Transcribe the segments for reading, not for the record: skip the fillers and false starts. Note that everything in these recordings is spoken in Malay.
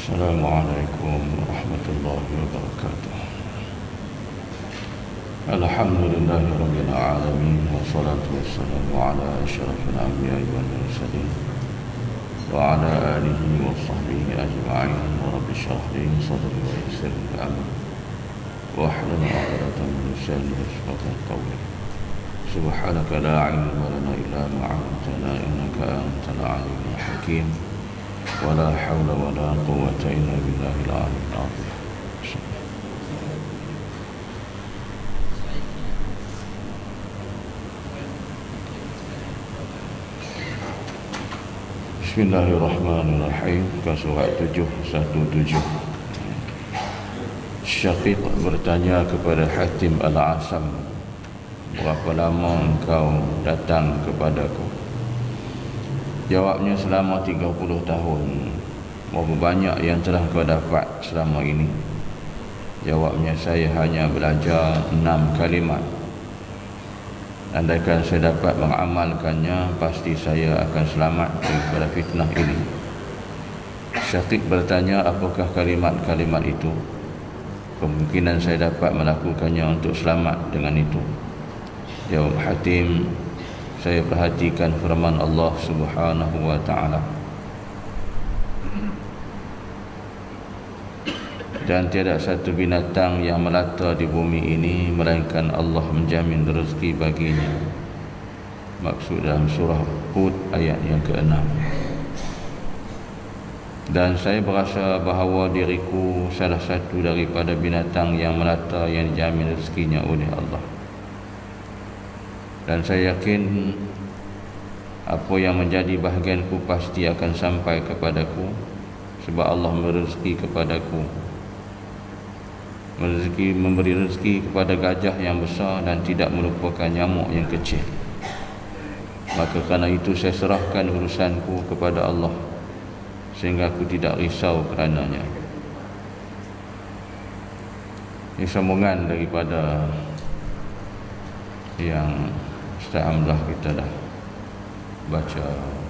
السلام عليكم ورحمة الله وبركاته. الحمد لله رب العالمين، والصلاة والسلام على أشرف الأنبياء والمرسلين وعلى آله وصحبه أجمعين. رب اشرح لي صدري ويسر لي أمري واحلل عقدة من لساني يفقهوا قولي. سبحانك لا علم لنا إلا ما علمتنا إنك أنت العليم الحكيم. ولا حول ولا قوة إلا بالله العلي العظيم. Bismillahirrahmanirrahim. Surat 717. Syaqiq bertanya kepada Hatim Al-Asam, berapa lama engkau datang kepadaku? Jawabnya, selama 30 tahun. Berapa banyak yang telah kau dapat selama ini? Jawabnya, saya hanya belajar 6 kalimat. Andaikan saya dapat mengamalkannya, pasti saya akan selamat daripada fitnah ini. Syaqiq bertanya, apakah kalimat-kalimat itu? Kemungkinan saya dapat melakukannya untuk selamat dengan itu. Jawab Hatim, saya perhatikan firman Allah Subhanahu wa ta'ala, dan tiada satu binatang yang melata di bumi ini melainkan Allah menjamin rezeki baginya. Maksud dalam surah Hud ayat yang ke-6. Dan saya berasa bahawa diriku salah satu daripada binatang yang melata yang dijamin rezekinya oleh Allah. Dan saya yakin apa yang menjadi bahagianku pasti akan sampai kepadaku, sebab Allah merezeki kepadaku, memberi rezeki kepada gajah yang besar dan tidak melupakan nyamuk yang kecil. Maka kerana itu saya serahkan urusanku kepada Allah, sehingga aku tidak risau kerananya. Ini sambungan daripada yang alhamdulillah kita dah baca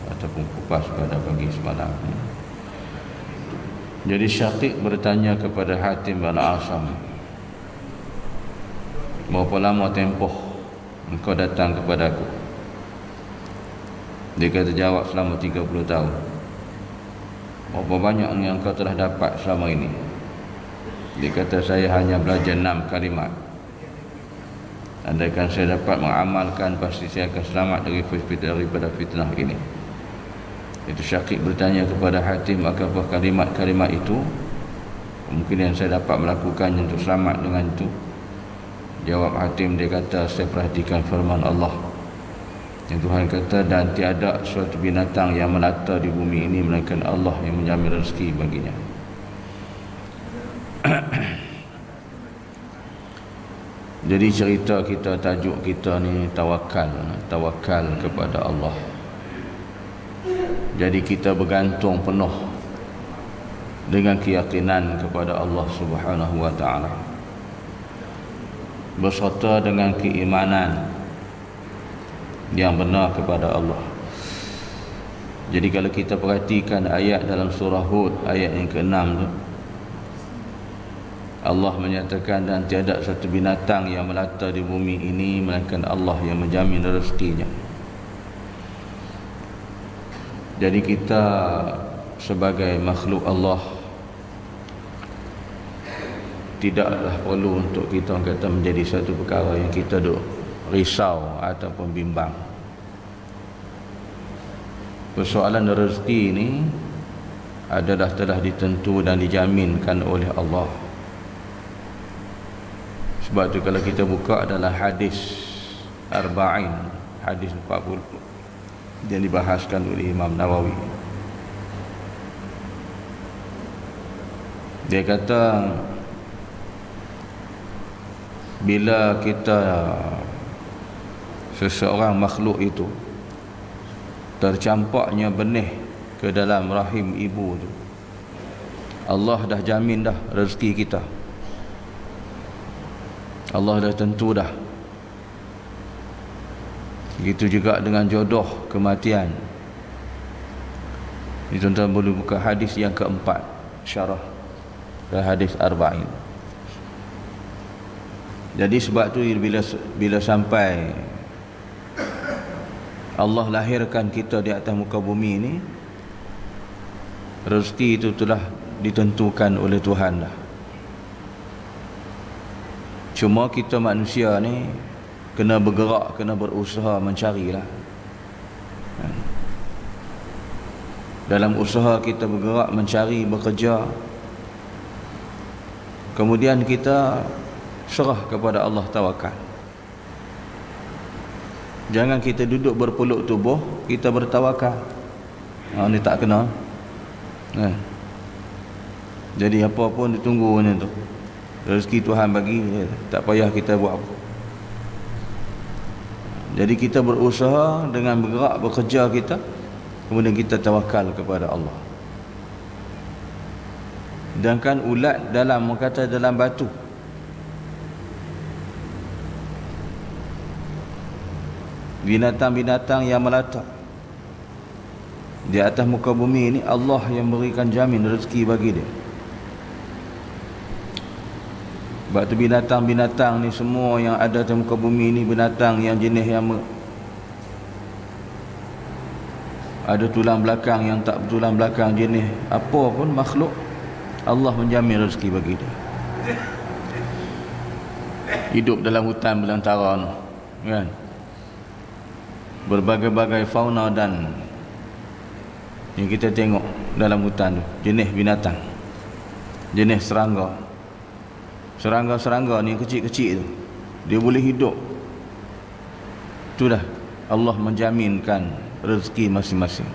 ataupun kupas pada pagi semalam. Jadi Syaqiq bertanya kepada Hatim bin Asam, berapa lama tempoh engkau datang kepadaku? Dia kata, jawab, selama 30 tahun. Berapa banyak yang engkau telah dapat selama ini? Dia kata, saya hanya belajar 6 kalimat. Andaikan saya dapat mengamalkan, pasti saya akan selamat daripada fitnah ini. Itu Syaqiq bertanya kepada Hatim, apakah kalimat-kalimat itu? Kemungkinan saya dapat melakukannya untuk selamat dengan itu. Jawab Hatim, dia kata, saya perhatikan firman Allah yang Tuhan kata, dan tiada suatu binatang yang melata di bumi ini melainkan Allah yang menjamin rezeki baginya. Jadi cerita kita, tajuk kita ni tawakal kepada Allah. Jadi kita bergantung penuh dengan keyakinan kepada Allah Subhanahu wa ta'ala, berserta dengan keimanan yang benar kepada Allah. Jadi kalau kita perhatikan ayat dalam surah Hud ayat yang ke-6 tu, Allah menyatakan, dan tiada satu binatang yang melata di bumi ini melainkan Allah yang menjamin rezekinya. Jadi kita sebagai makhluk Allah tidaklah perlu untuk kita kata menjadi satu perkara yang kita duk risau ataupun bimbang. Persoalan rezeki ini adalah telah ditentu dan dijaminkan oleh Allah. Sebab tu kalau kita buka adalah hadis Arba'in, hadis 40 yang dibahaskan oleh Imam Nawawi. Dia kata, bila kita seseorang makhluk itu tercampaknya benih ke dalam rahim ibu tu, Allah dah jamin dah rezeki kita. Allah dah tentu dah. Begitu juga dengan jodoh, kematian. Ini tuan-tuan boleh buka hadis yang keempat. syarah ke hadis arba'in. Jadi sebab tu bila sampai Allah lahirkan kita di atas muka bumi ni, rezeki itu telah ditentukan oleh Tuhan dah. Cuma kita manusia ni kena bergerak, kena berusaha mencarilah. Dalam usaha kita bergerak, mencari, bekerja, kemudian kita serah kepada Allah, tawakal. Jangan kita duduk berpeluk tubuh, kita bertawakal. Ni tak kena. Jadi apa pun ditunggu ni tu. Rezeki Tuhan bagi, tak payah kita buat apa. Jadi kita berusaha dengan bergerak, bekerja kita, kemudian kita tawakal kepada Allah. Sedangkan ulat dalam, kata dalam batu, binatang-binatang yang melata di atas muka bumi ini, Allah yang berikan jamin rezeki bagi dia. Sebab tu binatang-binatang ni semua yang ada di muka bumi ni, binatang yang jenis yang ada tulang belakang, yang tak bertulang belakang, jenis apa pun makhluk, Allah menjamin rezeki bagi dia. Hidup dalam hutan belantara ni, kan? Berbagai-bagai fauna dan yang kita tengok dalam hutan tu, jenis binatang, jenis serangga. Serangga-serangga ni kecil-kecil tu, dia boleh hidup. Itulah Allah menjaminkan rezeki masing-masing.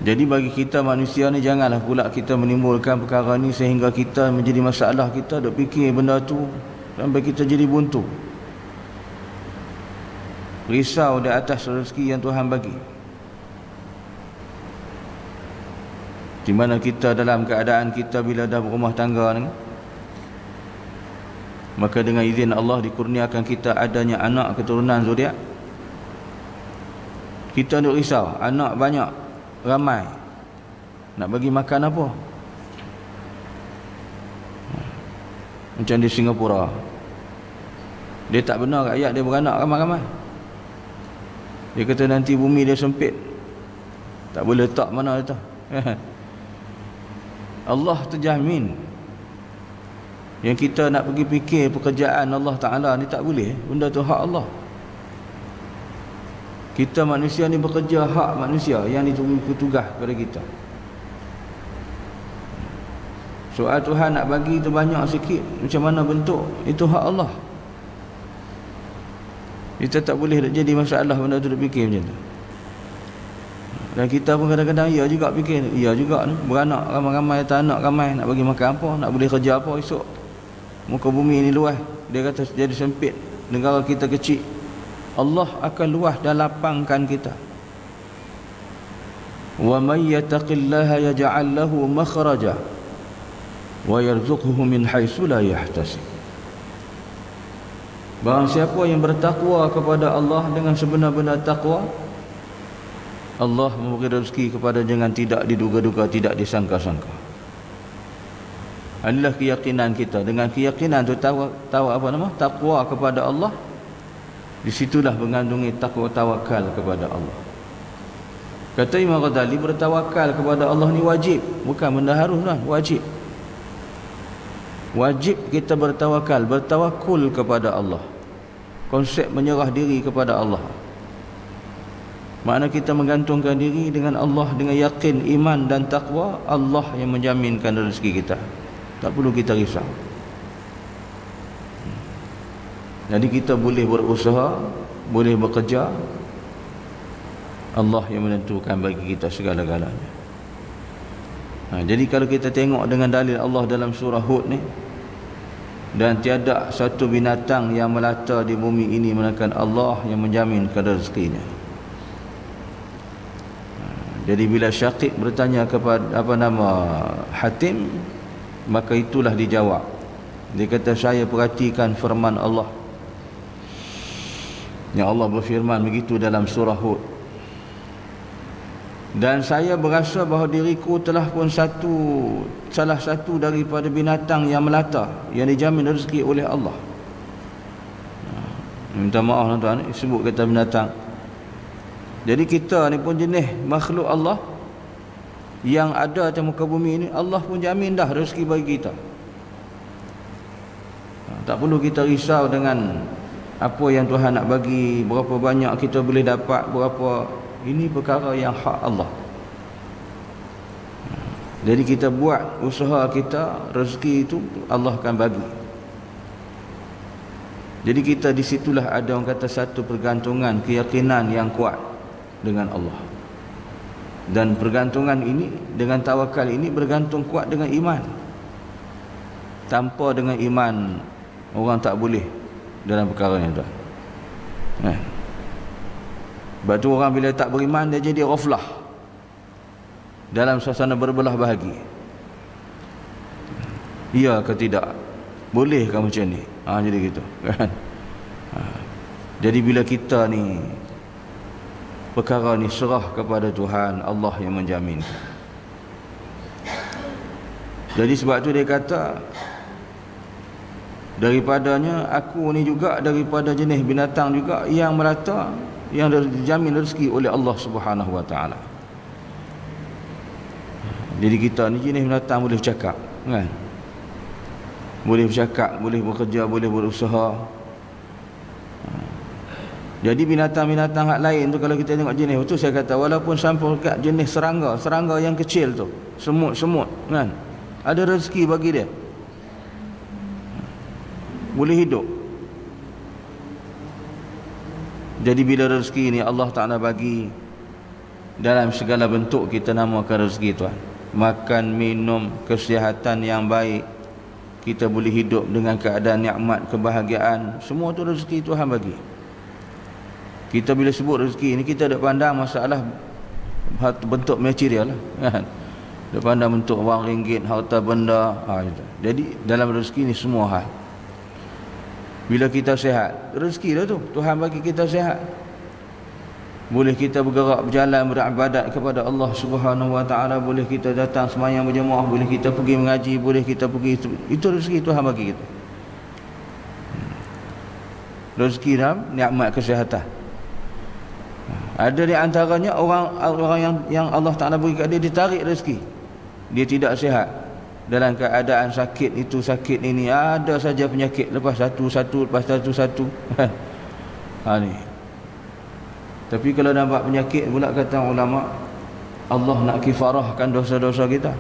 Jadi bagi kita manusia ni, janganlah pula kita menimbulkan perkara ni sehingga kita menjadi masalah. Kita duk fikir benda tu sampai kita jadi buntu, risau di atas rezeki yang Tuhan bagi. Di mana kita dalam keadaan kita bila dah berumah tangga ni, maka dengan izin Allah dikurniakan kita adanya anak keturunan zuriat. Kita nak risau, anak banyak, ramai, nak bagi makan apa? Macam di Singapura, dia tak benar rakyat dia beranak ramai-ramai. Dia kata nanti bumi dia sempit, tak boleh letak mana letak. Allah terjamin. Yang kita nak pergi fikir pekerjaan Allah Ta'ala ni tak boleh. Benda tu hak Allah. Kita manusia ni bekerja hak manusia yang ditunggu tugas kepada kita. Soal Tuhan nak bagi tu banyak sikit, macam mana bentuk, itu hak Allah. Kita tak boleh jadi masalah benda tu, duk fikir macam tu. Dan kita pun kadang-kadang ya juga fikir, ya juga ni beranak ramai-ramai, tak anak ramai, nak bagi makan apa, nak boleh kerja apa esok. Muka bumi ni luas, dia kata jadi sempit, negara kita kecil. Allah akan luas dan lapangkan kita. Wa may yattaqillaha yaj'al lahu makhraja wa yarzuqhu min haitsu la yahtasib. Barang siapa yang bertakwa kepada Allah dengan sebenar-benar takwa, Allah memberi rezeki kepada dengan tidak diduga-duga, tidak disangka-sangka. Inilah keyakinan kita. Dengan keyakinan tu tahu apa nama? Takwa kepada Allah. Di situlah mengandungi takwa, tawakal kepada Allah. Kata Imam Ghazali, bertawakal kepada Allah ni wajib, bukan benda harus lah, wajib. Wajib kita bertawakal, bertawakul kepada Allah. Konsep menyerah diri kepada Allah. Makna kita menggantungkan diri dengan Allah dengan yakin, iman dan takwa. Allah yang menjaminkan rezeki kita, tak perlu kita risau. Jadi kita boleh berusaha, boleh bekerja, Allah yang menentukan bagi kita segala-galanya. Jadi kalau kita tengok dengan dalil Allah dalam surah Hud ni, dan tiada satu binatang yang melata di bumi ini melainkan Allah yang menjaminkan rezekinya. Jadi bila Syaqiq bertanya kepada Hatim, maka itulah dijawab. Dia kata, saya perhatikan firman Allah. Yang Allah berfirman begitu dalam surah Hud. Dan saya berasa bahawa diriku telah pun salah satu daripada binatang yang melata, yang dijamin rezeki oleh Allah. Minta maaf tuan-tuan, sebut kata binatang. Jadi kita ni pun jenis makhluk Allah yang ada di muka bumi ini. Allah pun jamin dah rezeki bagi kita. Tak perlu kita risau dengan apa yang Tuhan nak bagi, berapa banyak kita boleh dapat, berapa. Ini perkara yang hak Allah. Jadi kita buat usaha kita, rezeki itu Allah akan bagi. Jadi kita di situlah ada orang kata satu pergantungan, keyakinan yang kuat dengan Allah. Dan pergantungan ini dengan tawakal ini bergantung kuat dengan iman. Tanpa dengan iman orang tak boleh dalam perkara ni tuan. Sebab tu orang bila tak beriman dia jadi ghaflah dalam suasana berbelah bahagi. Ya ke tidak? Boleh ke macam ni? Jadi gitu kan. Jadi bila kita ni perkara ni serah kepada Tuhan, Allah yang menjamin. Jadi sebab tu dia kata daripadanya aku ni juga daripada jenis binatang juga yang melata, yang dijamin rezeki oleh Allah Subhanahu wa taala. Jadi kita ni jenis binatang boleh bercakap kan? Boleh bercakap, boleh bekerja, boleh berusaha. Jadi binatang-binatang hak lain tu kalau kita tengok jenis tu, saya kata walaupun sampai kat jenis serangga yang kecil tu, semut kan, ada rezeki bagi dia, boleh hidup. Jadi bila rezeki ni Allah Ta'ala bagi dalam segala bentuk, kita namakan rezeki tuan. Makan, minum, kesihatan yang baik, kita boleh hidup dengan keadaan nikmat, kebahagiaan, semua tu rezeki Tuhan bagi. Kita bila sebut rezeki ni, kita tak pandang masalah bentuk material lah kan. Tak pandang bentuk wang ringgit, harta benda. Jadi dalam rezeki ni semua hal. Bila kita sihat, rezeki dah tu, Tuhan bagi kita sihat. Boleh kita bergerak, berjalan, beribadat kepada Allah Subhanahu wa taala, boleh kita datang sembahyang berjemaah, boleh kita pergi mengaji, boleh kita pergi, itu rezeki Tuhan bagi kita. Rezeki dalam nikmat kesihatan. Ada di antaranya orang yang Allah Taala beri kat dia, ditarik rezeki. Dia tidak sihat. Dalam keadaan sakit itu, sakit ini, ada saja penyakit, lepas satu lepas satu. Ni. Tapi kalau nampak penyakit pula, kata ulama, Allah nak kifarahkan dosa-dosa kita.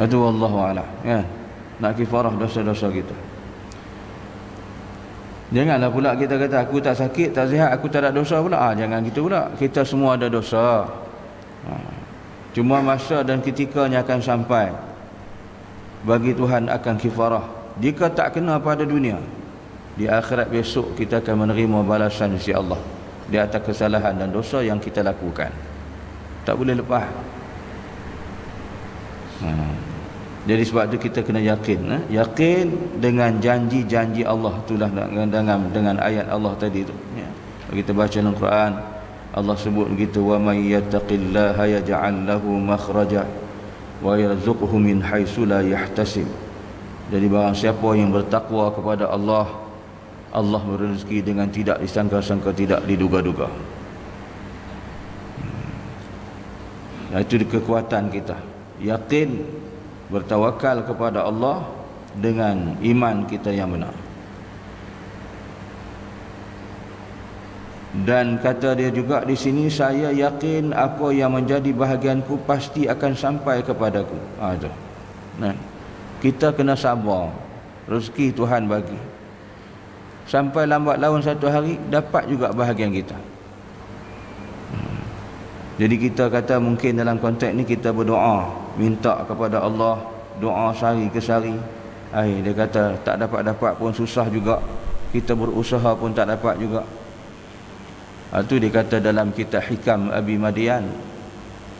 Itu wallahu a'lam kan. Nak kifarah dosa-dosa kita. Janganlah pula kita kata aku tak sakit, tak sihat, aku tak ada dosa pula. Jangan gitu pula. Kita semua ada dosa. Cuma masa dan ketikanya akan sampai, bagi Tuhan akan kifarah. Jika tak kena pada dunia, di akhirat besok kita akan menerima balasan dari Allah di atas kesalahan dan dosa yang kita lakukan. Tak boleh lepas. Jadi sebab tu kita kena yakin, yakin dengan janji-janji Allah itulah, dengan ayat Allah tadi tu. Kita baca dalam Quran, Allah sebut begitu, wa may yattaqillaha yaj'al lahu makhraja wa yarzuqhu min haitsu la yahtasib. Jadi barang siapa yang bertakwa kepada Allah, Allah beri rezeki dengan tidak disangka-sangka, tidak diduga-duga. Itu kekuatan kita, yakin, bertawakal kepada Allah dengan iman kita yang benar. Dan kata dia juga di sini, saya yakin apa yang menjadi bahagianku pasti akan sampai kepadaku. Itu. Nah, kita kena sabar. Rezeki Tuhan bagi. Sampai lambat laun satu hari dapat juga bahagian kita. Jadi kita kata mungkin dalam konteks ni kita berdoa, minta kepada Allah, doa sehari ke sehari. Dia kata tak dapat-dapat pun susah juga. Kita berusaha pun tak dapat juga. Itu dia kata dalam kitab Hikam Abi Madian,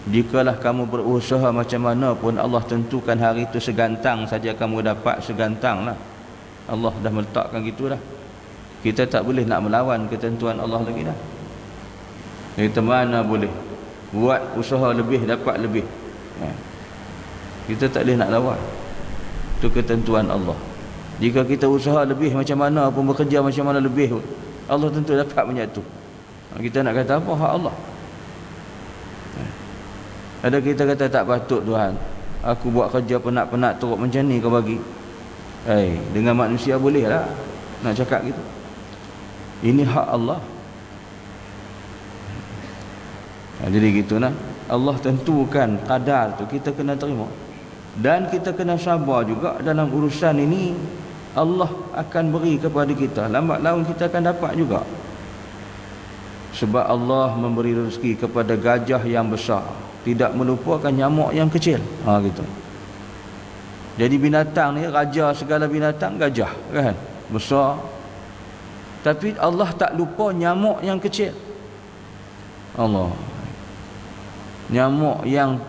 jikalau kamu berusaha macam mana pun, Allah tentukan hari itu segantang saja kamu dapat, segantang lah. Allah dah meletakkan gitu dah. Kita tak boleh nak melawan ketentuan Allah lagi dah. Kita mana boleh buat usaha lebih dapat lebih. Kita tak boleh nak lawan. Itu ketentuan Allah. Jika kita usaha lebih macam mana pun, bekerja macam mana lebih, Allah tentu dapat banyak tu. Kita nak kata apa? Hak Allah. Ada kita kata tak patut Tuhan, aku buat kerja penat-penat teruk macam ni kau bagi. Dengan manusia boleh lah nak cakap gitu. Ini hak Allah. Jadi gitu nah. Allah tentukan kadar tu, kita kena terima. Dan kita kena sabar juga dalam urusan ini. Allah akan beri kepada kita, lambat laun kita akan dapat juga. Sebab Allah memberi rezeki kepada gajah yang besar, tidak melupakan nyamuk yang kecil. Gitu. Jadi binatang ni, raja segala binatang gajah kan, besar. Tapi Allah tak lupa nyamuk yang kecil. Allah. Nyamuk yang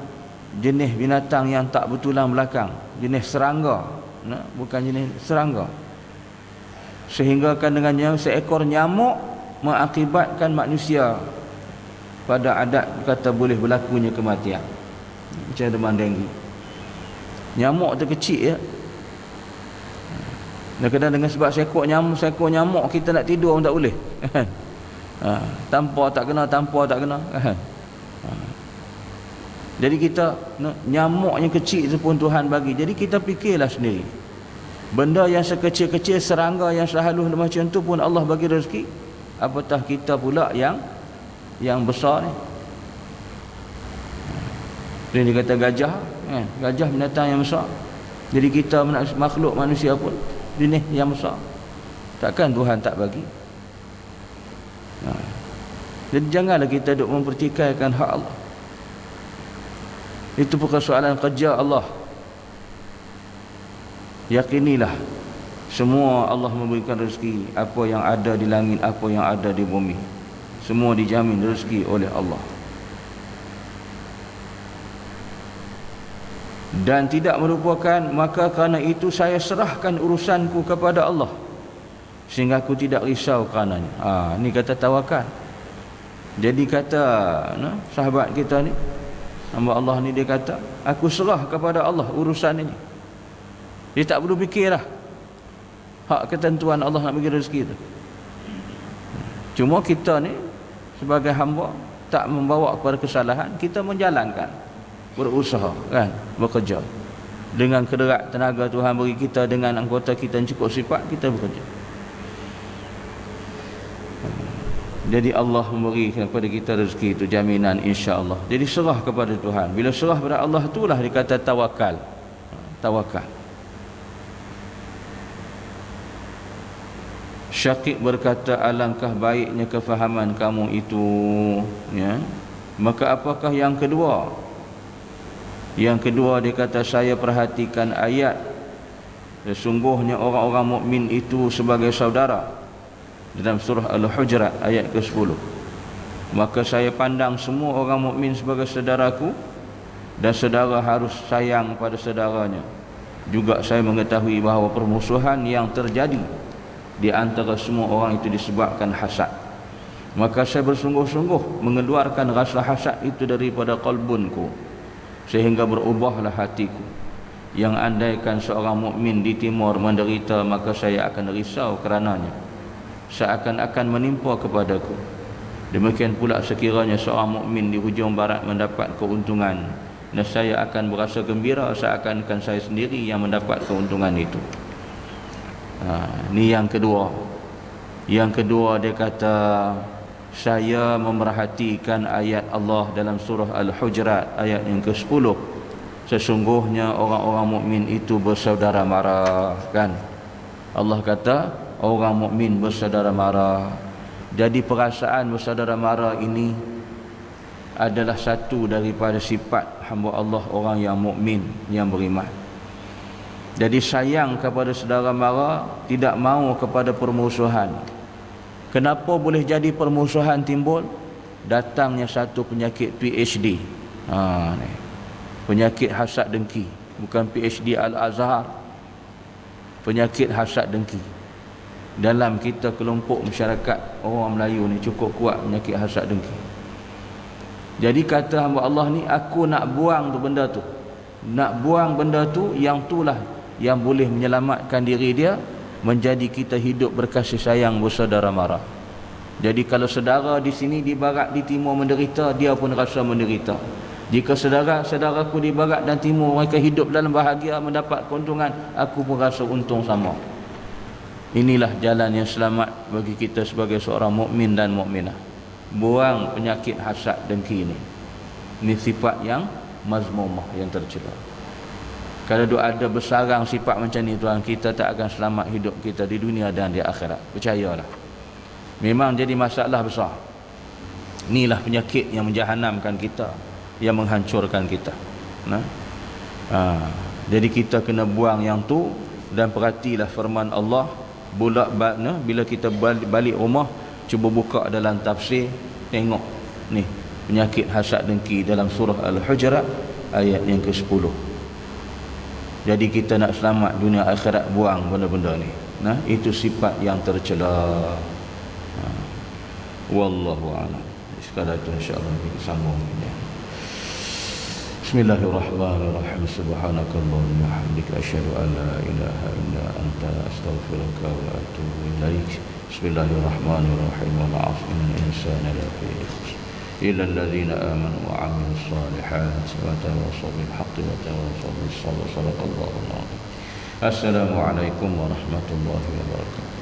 jenis binatang yang tak bertulang belakang, jenis serangga, bukan jenis serangga. Sehingga kan dengannya seekor nyamuk mengakibatkan manusia pada adat kata boleh berlakunya kematian. Macam demam denggi. Nyamuk tu kecil ya. Kadang-kadang dengan sebab seekor nyamuk kita nak tidur pun tak boleh. Tampar tak kena. Jadi kita nyamuk yang kecil tu pun Tuhan bagi. Jadi kita fikirlah sendiri. Benda yang sekecil-kecil, serangga yang sehalus macam tu pun Allah bagi rezeki. Apatah kita pula yang besar ni. Dia kata gajah, gajah binatang yang besar. Jadi kita makhluk manusia pun jenis yang besar. Takkan Tuhan tak bagi? Jadi janganlah kita duk mempertikaikan hak Allah. Itu persoalan kerja Allah. Yakinilah semua Allah memberikan rezeki, apa yang ada di langit, apa yang ada di bumi, semua dijamin rezeki oleh Allah. Dan tidak melupakan, maka kerana itu saya serahkan urusanku kepada Allah, sehingga aku tidak risau kerananya. Ni kata tawakal. Jadi kata sahabat kita ni, hamba Allah ni, dia kata, aku serah kepada Allah urusan ini. Dia tak perlu fikirlah hak ketentuan Allah nak bagi rezeki tu. Cuma kita ni sebagai hamba tak membawa kepada kesalahan, kita menjalankan, berusaha kan, bekerja dengan kederat tenaga Tuhan beri kita, dengan anggota kita yang cukup sifat, kita bekerja. Jadi Allah memberi kepada kita rezeki itu, jaminan insya-Allah. Jadi serah kepada Tuhan. Bila serah kepada Allah itulah dikata tawakal. Tawakal. Syakib berkata, alangkah baiknya kefahaman kamu itu, ya. Maka apakah yang kedua? Yang kedua dia kata, saya perhatikan ayat, sesungguhnya orang-orang mukmin itu sebagai saudara, dalam surah Al-Hujurat ayat ke-10. Maka saya pandang semua orang mukmin sebagai saudaraku, dan saudara harus sayang pada saudaranya. Juga saya mengetahui bahawa permusuhan yang terjadi di antara semua orang itu disebabkan hasad. Maka saya bersungguh-sungguh mengeluarkan rasa hasad itu daripada qalbunku, sehingga berubahlah hatiku. Yang andaikan seorang mukmin di timur menderita, maka saya akan risau kerananya, seakan-akan menimpa kepadaku. Demikian pula sekiranya seorang mukmin di hujung barat mendapat keuntungan, dan saya akan berasa gembira seakan-akan saya sendiri yang mendapat keuntungan itu. Ni yang kedua. Yang kedua dia kata, saya memerhatikan ayat Allah dalam surah Al-Hujurat ayat yang ke-10. Sesungguhnya orang-orang mukmin itu bersaudara mara, kan? Allah kata orang mukmin bersaudara mara. Jadi perasaan bersaudara mara ini adalah satu daripada sifat hamba Allah, orang yang mukmin, yang beriman. Jadi sayang kepada saudara mara, tidak mahu kepada permusuhan. Kenapa boleh jadi permusuhan timbul? Datangnya satu penyakit PhD. Ni. Penyakit hasad dengki, bukan PhD Al-Azhar. Penyakit hasad dengki. Dalam kita kelompok masyarakat orang Melayu ni cukup kuat penyakit hasad dengki. Jadi kata hamba Allah ni, aku nak buang tu benda tu, nak buang benda tu, yang itulah yang boleh menyelamatkan diri dia, menjadi kita hidup berkasih sayang, bersaudara mara. Jadi kalau saudara di sini di barat di timur menderita, dia pun rasa menderita. Jika saudaraku di barat dan timur mereka hidup dalam bahagia, mendapat keuntungan, aku pun rasa untung sama. Inilah jalan yang selamat bagi kita sebagai seorang mukmin dan mukminah. Buang penyakit hasad dengki ini. Ini sifat yang mazmumah, yang tercela. Kalau ada bersarang sifat macam ni tuan, kita tak akan selamat hidup kita di dunia dan di akhirat. Percayalah. Memang jadi masalah besar. Inilah penyakit yang menjahanamkan kita, yang menghancurkan kita. Jadi kita kena buang yang tu. Dan perhatilah firman Allah. Bila kita balik rumah, cuba buka dalam tafsir, tengok ni penyakit hasad dengki dalam surah Al-Hujurat ayat yang ke-10. Jadi kita nak selamat dunia akhirat, buang benda-benda ni. Itu sifat yang tercela. Wallahu a'lam. Sekadar itu insya-Allah kita sambung ya. Bismillahirrahmanirrahim. Subhanakallahumma wa bihamdika asyhadu an la ilaha illa anta astaghfiruka wa atubu ilaik. Bismillahirrahmanirrahim. Wal 'asri innal insana lafi khusr illa alladhina amanu wa 'amilus salihati wa tawassaw bil haqqi wa tawassaw bis sabr. Shadaqallahu al-'azim. Assalamualaikum warahmatullahi wabarakatuh.